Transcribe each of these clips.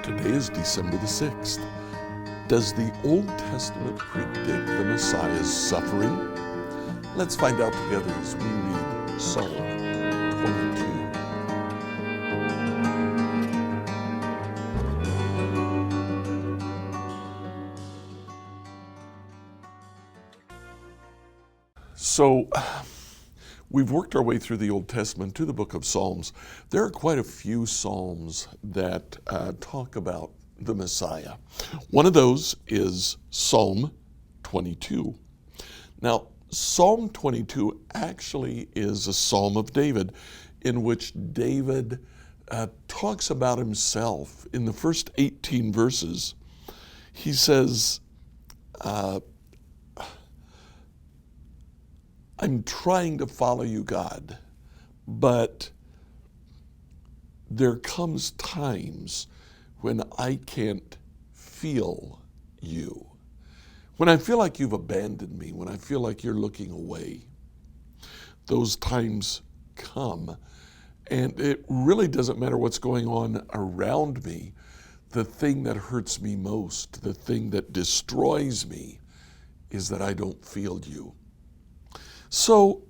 Today is December the 6th. Does the Old Testament predict the Messiah's suffering? Let's find out together as we read Psalm 22. So, we've worked our way through the Old Testament to the book of Psalms. There are quite a few Psalms that talk about the Messiah. One of those is Psalm 22. Now, Psalm 22 actually is a Psalm of David in which David talks about himself. In the first 18 verses, he says, I'm trying to follow you, God, but there comes times when I can't feel you. When I feel like you've abandoned me, when I feel like you're looking away, those times come. And it really doesn't matter what's going on around me. The thing that hurts me most, the thing that destroys me, is that I don't feel you. So,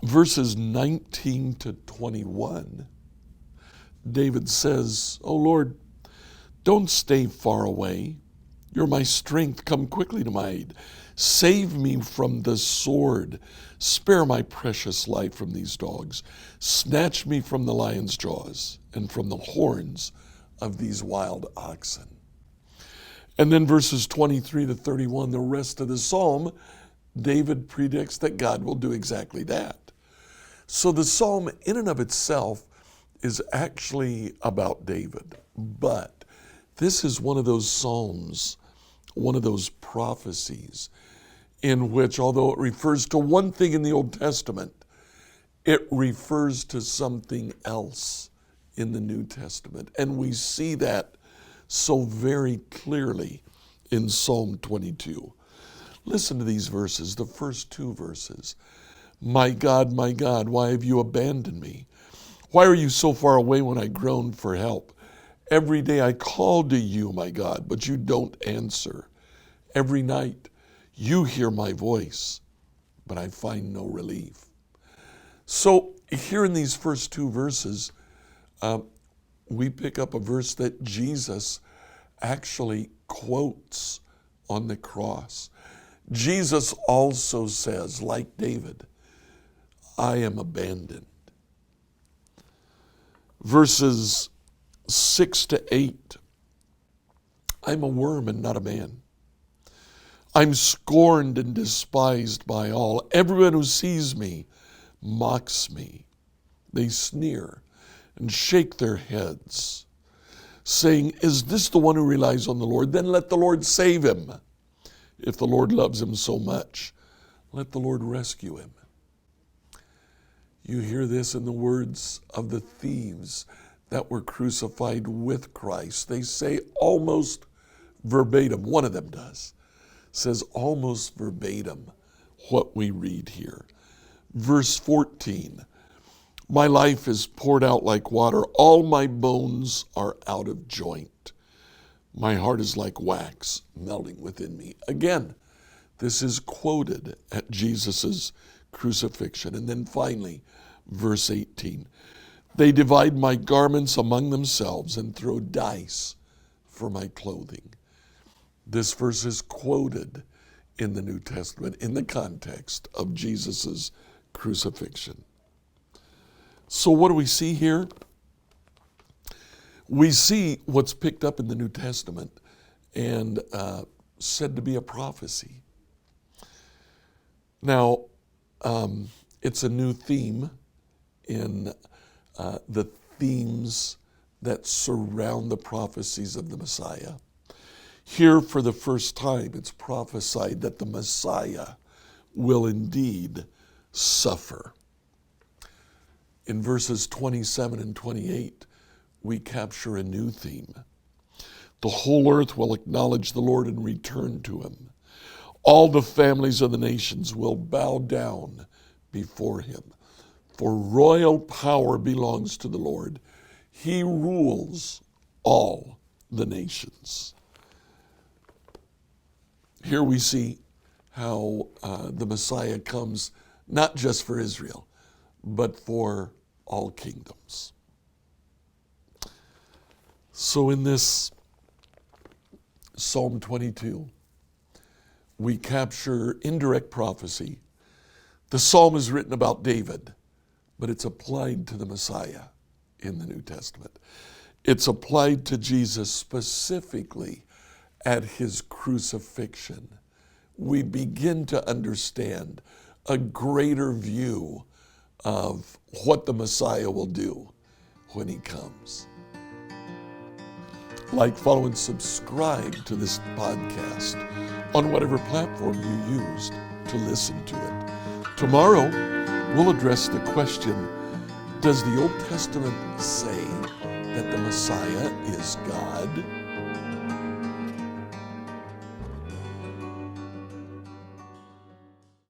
verses 19 to 21, David says, "O Lord, don't stay far away. You're my strength. Come quickly to my aid. Save me from the sword. Spare my precious life from these dogs. Snatch me from the lion's jaws and from the horns of these wild oxen." And then verses 23 to 31, the rest of the psalm, David predicts that God will do exactly that. So the psalm in and of itself is actually about David. But this is one of those psalms, one of those prophecies in which, although it refers to one thing in the Old Testament, it refers to something else in the New Testament. And we see that so very clearly in Psalm 22. Listen to these verses, the first two verses. My God, why have you abandoned me? Why are you so far away when I groan for help? Every day I call to you, my God, but you don't answer. Every night you hear my voice, but I find no relief. So here in these first two verses, we pick up a verse that Jesus actually quotes on the cross. Jesus also says, like David, I am abandoned. Verses 6 to 8, I'm a worm and not a man. I'm scorned and despised by all. Everyone who sees me mocks me. They sneer and shake their heads, saying, is this the one who relies on the Lord? Then let the Lord save him. If the Lord loves him so much, let the Lord rescue him. You hear this in the words of the thieves that were crucified with Christ. They say almost verbatim, one of them does, says almost verbatim what we read here. Verse 14, my life is poured out like water. All my bones are out of joint. My heart is like wax melting within me. Again, this is quoted at Jesus' crucifixion. And then finally, verse 18, they divide my garments among themselves and throw dice for my clothing. This verse is quoted in the New Testament in the context of Jesus' crucifixion. So what do we see here? We see what's picked up in the New Testament and said to be a prophecy. Now, it's a new theme in the themes that surround the prophecies of the Messiah. Here, for the first time, it's prophesied that the Messiah will indeed suffer. In verses 27 and 28, we capture a new theme. The whole earth will acknowledge the Lord and return to him. All the families of the nations will bow down before him. For royal power belongs to the Lord. He rules all the nations. Here we see how the Messiah comes not just for Israel, but for all kingdoms. So in this Psalm 22, we capture indirect prophecy. The psalm is written about David, but it's applied to the Messiah in the New Testament. It's applied to Jesus specifically at his crucifixion. We begin to understand a greater view of what the Messiah will do when he comes. Like, follow, and subscribe to this podcast on whatever platform you used to listen to it. Tomorrow, we'll address the question, does the Old Testament say that the Messiah is God?